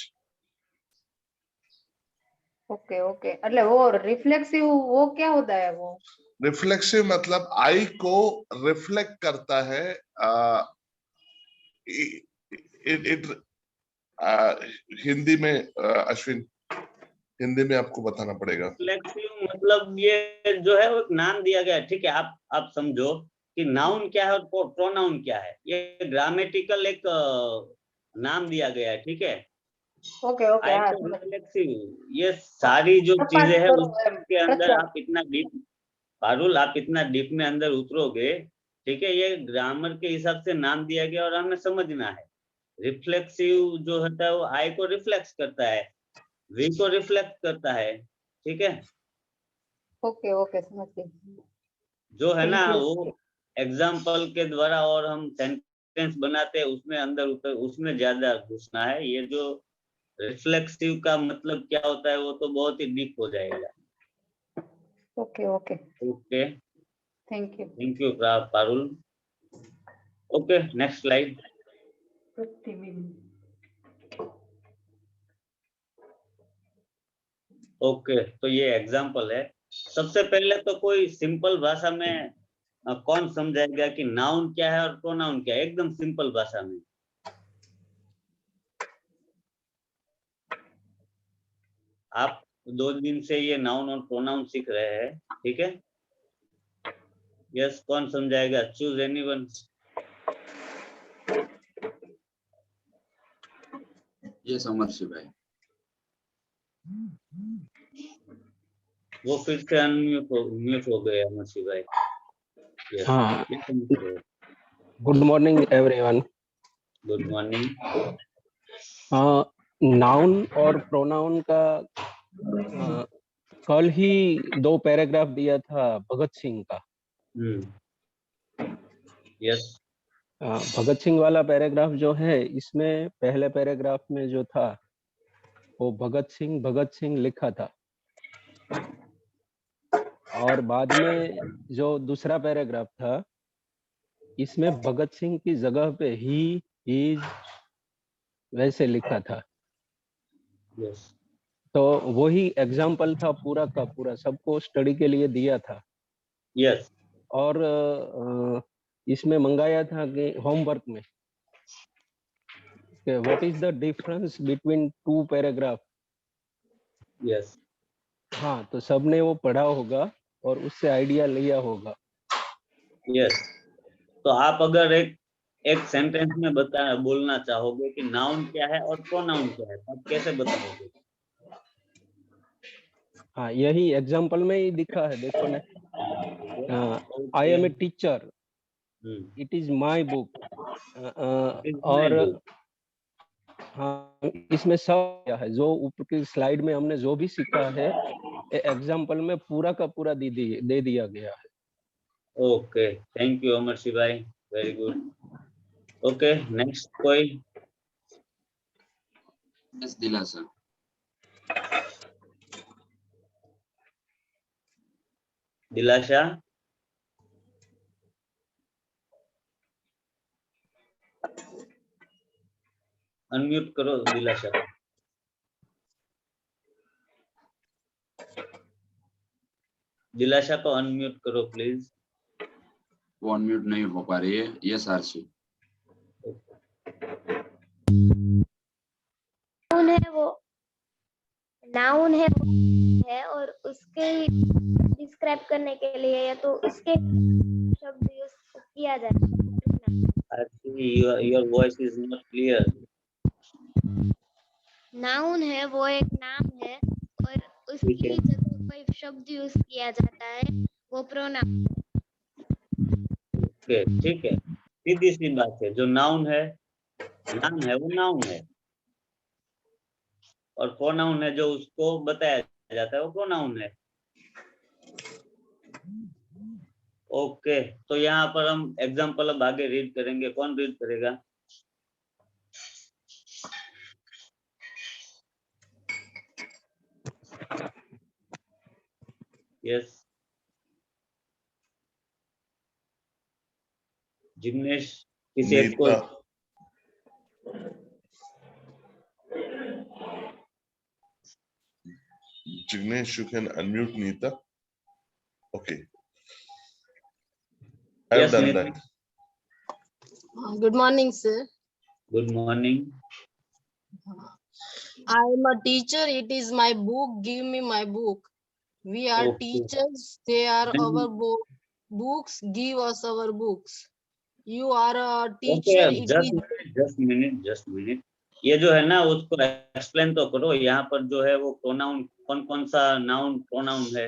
Okay okay એટલે वो रिफ्लेक्सिव वो क्या होता है वो रिफ्लेक्सिव मतलब आई को रिफ्लेक्ट करता है. इट हिंदी में अश्विन, हिंदी में आपको बताना पड़ेगा. रिफ्लेक्सिव मतलब ये जो है वो एक नाम दिया गया है, ठीक है? आप समझो कि नाउन क्या है और प्रोनाउन क्या है. ये ग्रामेटिकल एक नाम दिया गया है, ठीक है? ओके ओके हाँ रिफ्लेक्सिव, ये सारी जो चीजें हैं उसके अंदर आप इतना डीप, पारुल आप इतना डीप में अंदर उतरोगे, ठीक है? ये ग्रामर के हिसाब से नाम दिया गया और हमें समझना है. रिफ्लेक्सिव जो होता है वो आई को रिफ्लेक्स करता है, वी को रिफ्लेक्ट करता है, ठीक है? ओके ओके समझ गई. जो है ना वो एग्जाम्पल के द्वारा और हम सेंटेंस बनाते हैं उसमें अंदर उसमें ज्यादा घुसना है. ये जो रिफ्लेक्सिव का मतलब क्या होता है वो तो बहुत ही डीप हो जाएगा. Okay okay okay, thank you Parul. Okay, next slide. Okay, तो ये एग्जाम्पल है. सबसे पहले तो कोई सिंपल भाषा में कौन समझाएगा कि नाउन क्या है और प्रोनाउन क्या है, एकदम सिंपल भाषा में? आप 2 दिन से ये नाउन और प्रोनाउन सीख रहे हैं, ठीक है? यस, कौन समझाएगा? Choose anyone. ये समर्शी भाई. वो फिर से म्यूट हो गए अमरशी भाई. Yes. हाँ, good morning everyone. Good morning. Noun और प्रोनाउन का कल ही 2 पैराग्राफ दिया था भगत सिंह का. यस. भगत सिंह वाला पैराग्राफ जो है, इसमें पहले पैराग्राफ में जो था वो भगत सिंह लिखा था, और बाद में जो दूसरा पैराग्राफ था इसमें भगत सिंह की जगह पे ही इज वैसे लिखा था. यस. तो वही एग्जाम्पल था पूरा का पूरा, सबको स्टडी के लिए दिया था. यस. और इसमें मंगाया था कि होमवर्क में what is the difference between 2 paragraph. Yes. हाँ, तो सबने वो पढ़ा होगा और उससे आइडिया लिया होगा. यस. तो आप अगर एक सेंटेंस में बोलना चाहोगे कि नाउन क्या है और प्रोनाउन क्या है, आप कैसे बताओगे? हाँ, यही एग्जाम्पल में ही दिखा है, देखो ना. I am a teacher, it is my book. और हाँ, इसमें सब क्या है जो ऊपर की स्लाइड में हमने जो भी सीखा है एग्जाम्पल में पूरा का पूरा दे दिया गया है. ओके, थैंक यू अमरशी भाई, वेरी गुड. ओके, नेक्स्ट कोई? यस दिलासा. दिलाशा? अनम्यूट करो दिलाशा. दिलाशा को अनम्यूट करो प्लीज. वो अनम्यूट नहीं हो पा रही है. Yes RC. है वो नाउन है और उसके डिस्क्राइब करने के लिए या तो उसके शब्द यूज किया जाता है। Actually, your voice is not clear. Noun है वो एक नाम है और ठीक उसकी है। जगह कोई शब्द यूज किया जाता है वो प्रोनाउन। ओके, ठीक है, सीधी सी बात है। जो नाउन है, नाम है, वो नाउन है, और प्रोनाउन है जो उसको बताया जाता है वो प्रोनाउन है। ओके, तो यहाँ पर हम एग्जाम्पल अब आगे रीड करेंगे। कौन रीड करेगा? यस, जिग्नेश, किसी एक को। Nita, Jignesh, you can unmute Neeta. Okay. I have Yes, done Neeta. that. Good morning, sir. Good morning. I am a teacher. It is my book. Give me my book. We are Okay. teachers. They are our books. Give us our books. You are a teacher. Okay, just minute. ये जो है ना उसको explain तो करो। यहाँ पर जो है वो प्रोनाउन कौन सा नाउन प्रोनाउन है?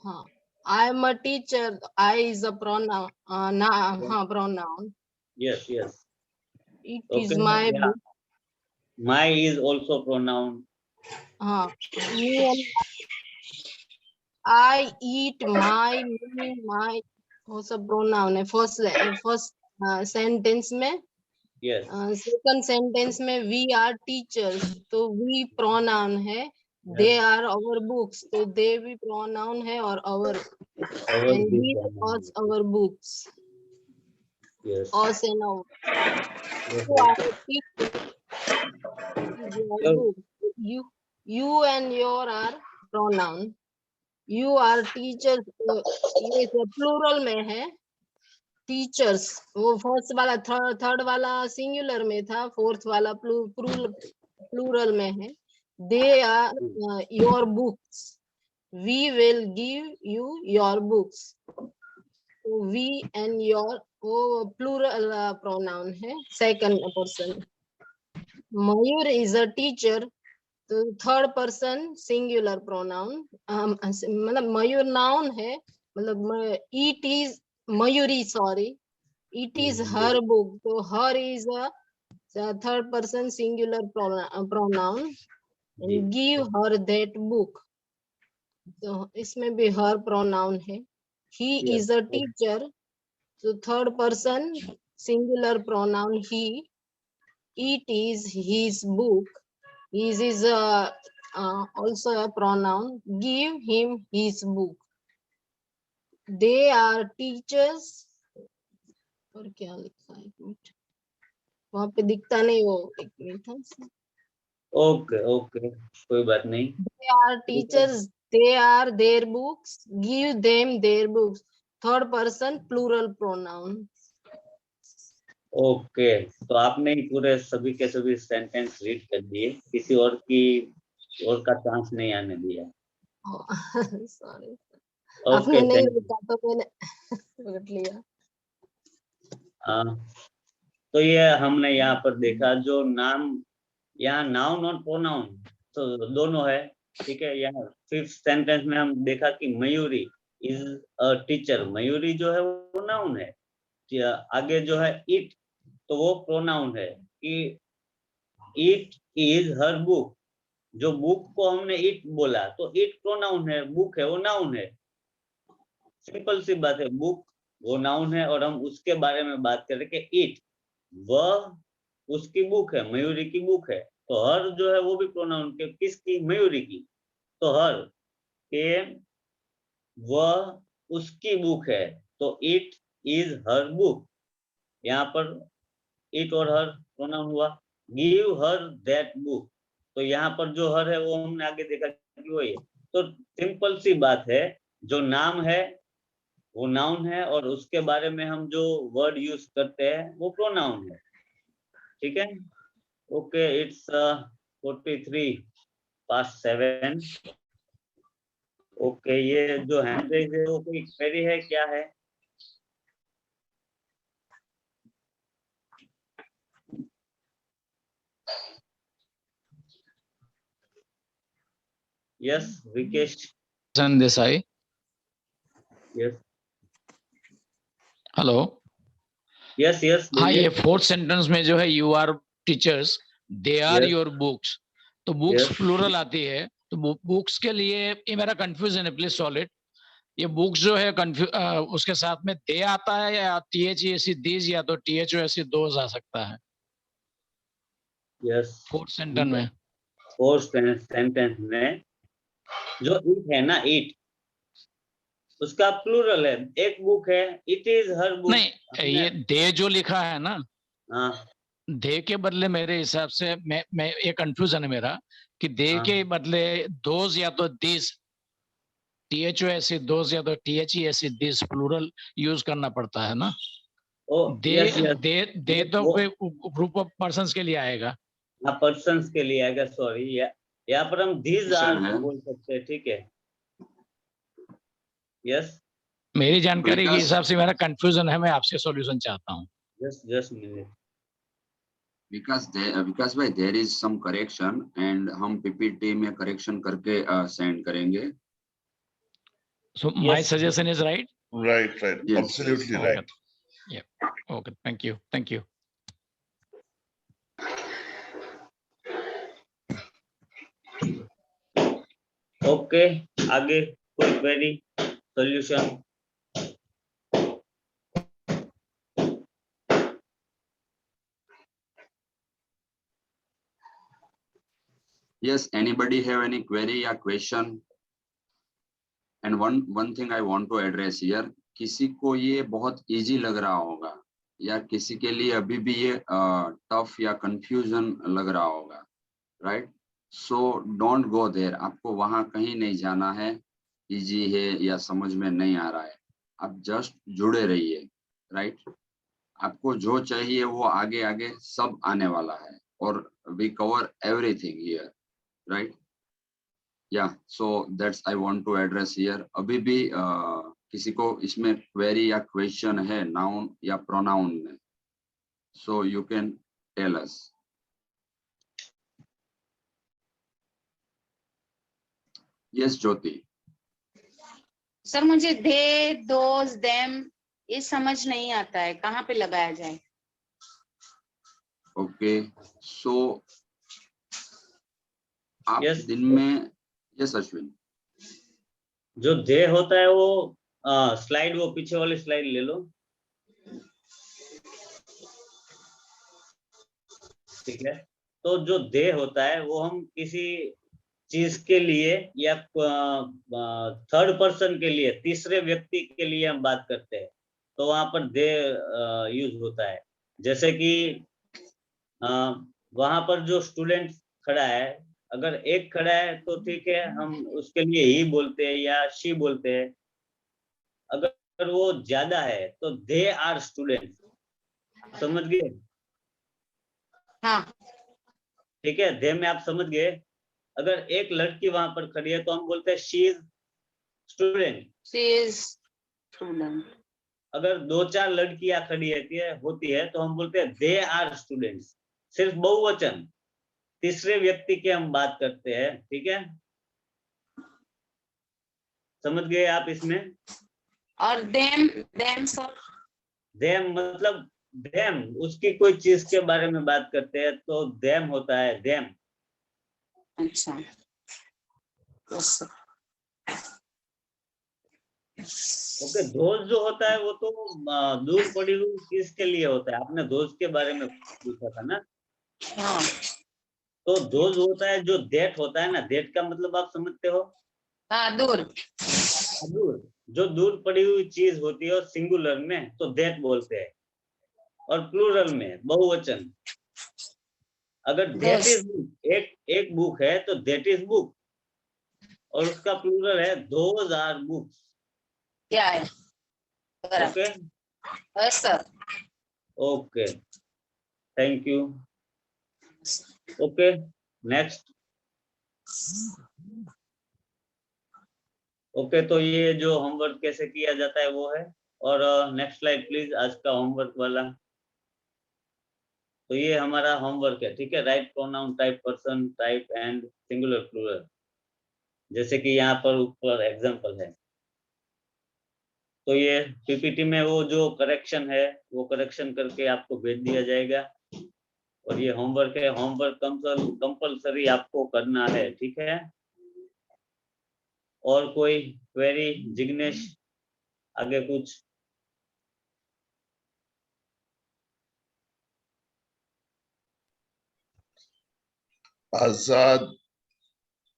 हाँ, I am a teacher. I is a pronoun. Pronoun. Yes. It Okay, is my yeah. book. My is also pronoun. हाँ, me and I eat my, me, my. वो सब प्रोनाउन है। First sentence में। Yes. Second sentence में we are teachers, तो we pronoun है। They are our books, तो दे भी प्रोनाउन है, और our and give us our books. Yes. Us and our. You and your are pronoun. You are teachers. ये plural में है। टीचर्स वो फर्स्ट वाला थर्ड वाला सिंगुलर में था, फोर्थ वाला प्लूरल में है। They are your books, we will give you your books. We and your वो प्लूरल प्रोनाउन है, second person. Mayur is a teacher, तो थर्ड पर्सन सिंगुलर प्रोनाउन। मतलब मयूर नाउन है, मतलब it is Mayuri, sorry, it is her book, तो her is a third person singular pronoun. And give her that book, तो इसमें भी her pronoun है। he is a teacher, तो third person singular pronoun he। it is his book, his is also a pronoun। give him his book। they are teachers, और क्या लिखा है, एक मिनट, वहां पे दिखता नहीं वो, एक मिनट। ओके, कोई बात नहीं। They are teachers, they are their books, give them their books, third person plural pronoun। Okay, तो आपने ही पूरे सभी के सभी सेंटेंस रीड कर दिए, किसी और का चांस नहीं आने दिया। सॉरी, ओके, आपने नहीं लिखा तो मैंने रट लिया। तो ये हमने यहाँ पर देखा, जो नाम, यहाँ नाउन और प्रोनाउन तो दोनों है, ठीक है। यहाँ फिफ्थ सेंटेंस में हम देखा कि Mayuri is a teacher, Mayuri जो है वो नाउन है। आगे जो है इट, तो वो प्रोनाउन है कि इट इज हर बुक। जो बुक को हमने इट बोला तो इट प्रोनाउन है, बुक है वो नाउन है। सिंपल सी बात है, बुक वो नाउन है और हम उसके बारे में बात करें कि इट वह उसकी बुक है, मयूरी की बुक है। तो हर जो है वो भी प्रोनाउन के, किसकी? मयूरी की। तो हर के वह उसकी बुक है, तो इट इज हर बुक। यहाँ पर इट और हर प्रोनाउन हुआ। गिव हर दैट बुक, तो यहाँ पर जो हर है वो हमने आगे देखा कि वही है। तो सिंपल सी बात है, जो नाम है वो नाउन है और उसके बारे में हम जो वर्ड यूज करते हैं वो प्रोनाउन है, ठीक है। Okay, it's 43। past 7. ओके, ये जो हैंड रेज है वो कोई क्वेरी है, क्या है? Yes Vikesh Desai. Yes hello. Yes yes हाँ, ये फोर्थ सेंटेंस में जो है you are teachers they are Yes. Your books, तो बुक्स Yes. प्लूरल आती है, तो बुक्स के लिए ये मेरा कंफ्यूजन है, प्लीज सॉल्व इट। ये बुक्स जो है उसके साथ में दे आता है या THEC दीज या तो THOSE दोज आ सकता है यस फोर्थ सेंटेंस में। फोर्थ सेंटेंस में जो इट है ना, इट उसका प्लूरल है, एक बुक है, इट इज हर बुक। नहीं, ये दे जो लिखा है ना, हाँ दे के बदले मेरे हिसाब से मैं ये कंफ्यूजन है मेरा कि दे हाँ। के बदले दोज या तो दिस THOSE दोज या तो THESE दिस प्लूरल यूज करना पड़ता है ना। ओ दे यस यस दे तो ग्रुप ऑफ पर्संस के लिए आएगा। हाँ, पर्सन्स के लिए आएगा, सॉरी। यहाँ पर हम दीज आर बोल सकते हैं, ठीक है। यस मेरी जानकारी के हिसाब से मेरा कंफ्यूजन है, मैं आपसे सॉल्यूशन चाहता हूँ। Just minute. विकास भाई, there is some correction and हम PPT में करेक्शन करके सेंड करेंगे। So my suggestion is right? Right. Yes. Absolutely Okay. right. Yeah. Okay. Thank you. Thank you. Okay, आगे कोई query, solution? Yes, anybody have any query or question? And one thing I want to address here, किसी को ये बहुत easy लग रहा होगा या किसी के लिए अभी भी ये टफ या कंफ्यूजन लग रहा होगा, right? So don't go there, आपको वहां कहीं नहीं जाना है, इजी है या समझ में नहीं आ रहा है, आप जस्ट जुड़े रहिए, राइट? आपको जो चाहिए वो आगे आगे सब आने वाला है और we cover everything here, right? या so that's I want to address here. अभी भी किसी को इसमें क्वेरी या क्वेश्चन है नाउन या प्रोनाउन में, so you can tell us. Yes Jyoti. Sir मुझे दे, दोज, देम ये समझ नहीं आता है, कहाँ पे लगाया जाए? ओके, सो आप Yes. दिन में, यस अश्विन, जो दे होता है वो स्लाइड, वो पीछे वाली स्लाइड ले लो, ठीक है। तो जो दे होता है वो हम किसी चीज के लिए या थर्ड पर्सन के लिए, तीसरे व्यक्ति के लिए हम बात करते हैं, तो वहां पर दे यूज होता है। जैसे कि वहां पर जो स्टूडेंट खड़ा है, अगर एक खड़ा है तो ठीक है, हम उसके लिए ही बोलते हैं या शी बोलते हैं। अगर वो ज्यादा है तो दे आर स्टूडेंट, समझ गए? हाँ ठीक है, दे में आप समझ गए। अगर एक लड़की वहां पर खड़ी है तो हम बोलते हैं she is student. She is student. अगर 2-4 लड़कियां खड़ी होती है तो हम बोलते हैं दे आर स्टूडेंट्स, सिर्फ बहुवचन, तीसरे व्यक्ति की हम बात करते हैं, ठीक है? समझ गए आप इसमें? और देम सर? देम मतलब देम, उसकी कोई चीज के बारे में बात करते हैं तो देम होता है, देम। अच्छा, ओके, दोस्त जो होता है वो तो दूर पड़ी हुई चीज के लिए होता है। आपने दोस्त के बारे में पूछा था ना? हाँ। तो दोस्त होता है, जो देट होता है ना, देट का मतलब आप समझते हो? हाँ, दूर। दूर, जो दूर पड़ी हुई चीज होती है और सिंगुलर में तो देट बोलते हैं, और प्लूरल में बहुवचन। अगर देट इज एक बुक है तो देट इज बुक, और उसका प्लूरल है दोज आर बुक्स। क्या है? Okay yes sir. Okay, thank you. Okay, next. Okay, तो ये जो होमवर्क कैसे किया जाता है वो है। और नेक्स्ट स्लाइड प्लीज, आज का होमवर्क वाला। तो ये हमारा होमवर्क है, ठीक है। Write pronoun, type person, type and singular plural, जैसे कि यहाँ पर ऊपर एग्जांपल है। तो ये पीपीटी में वो जो करेक्शन है वो करेक्शन करके आपको भेज दिया जाएगा। और ये होमवर्क है, होमवर्क कंपलसरी आपको करना है, ठीक है। और कोई क्वेरी? जिग्नेश, आगे कुछ? आजाद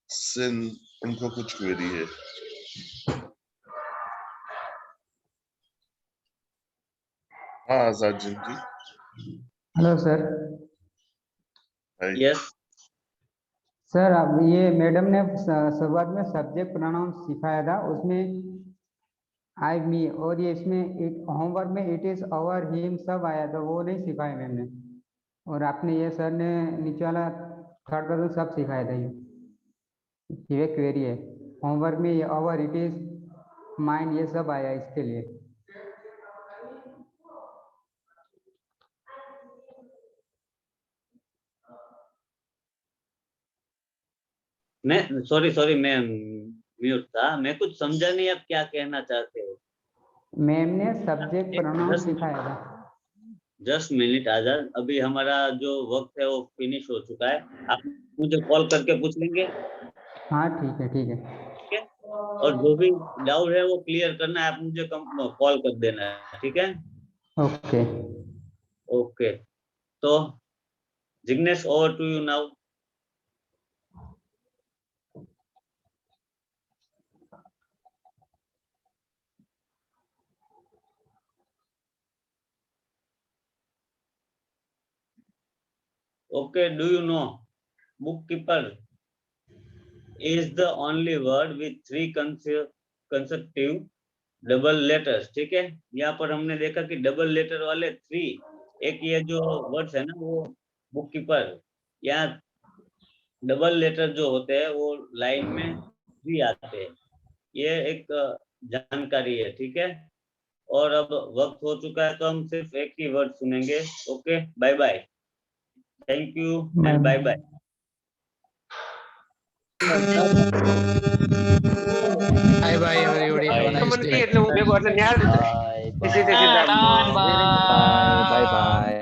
सिंह, उनको कुछ क्वेरी है। हाँ Azad ji. Hello sir. Yes sir, अब ये मैडम ने शुरुआत में सब्जेक्ट प्रोनाउन सिखाया था, उसमें आई मी, और ये इसमें एक होमवर्क में इट इज आवर हिम सब आया था, वो नहीं सिखाया मैम ने। और आपने ये सर ने नीचे वाला थर्ड पर्सन सब सिखाया था। ये क्वेरी है, होमवर्क में ये आवर, इट इज, माइंड, ये सब आया इसके लिए। मैं सॉरी मैं म्यूट था, मैं कुछ समझा नहीं आप क्या कहना चाहते हो। मैम ने सब्जेक्ट प्रोनाउन सिखाया था। जस्ट मिनट आजाद, अभी हमारा जो वक्त है वो फिनिश हो चुका है। आप मुझे कॉल करके पूछ लेंगे। हाँ ठीक है, ठीक है। ठीक है, और जो भी डाउट है वो क्लियर करना है, आप मुझे कॉल कर देना है, ठीक है। ओके ओके, तो Jignesh, over to you now. Okay, do you know bookkeeper is the only word with 3 consecutive double letters, ठीक है। यहाँ पर हमने देखा कि डबल लेटर वाले 3, एक ये जो वर्ड्स है ना वो बुककीपर, यहाँ डबल लेटर जो होते हैं वो लाइन में 3 आते हैं। ये एक जानकारी है, ठीक है। और अब वक्त हो चुका है, तो हम सिर्फ एक ही वर्ड सुनेंगे। Okay, bye bye, thank you and bye bye. Bye bye everybody. Have a nice day. એટલે હું ભેગો એટલે ન્યાર Bye સીધે સીધા bye. Bye bye.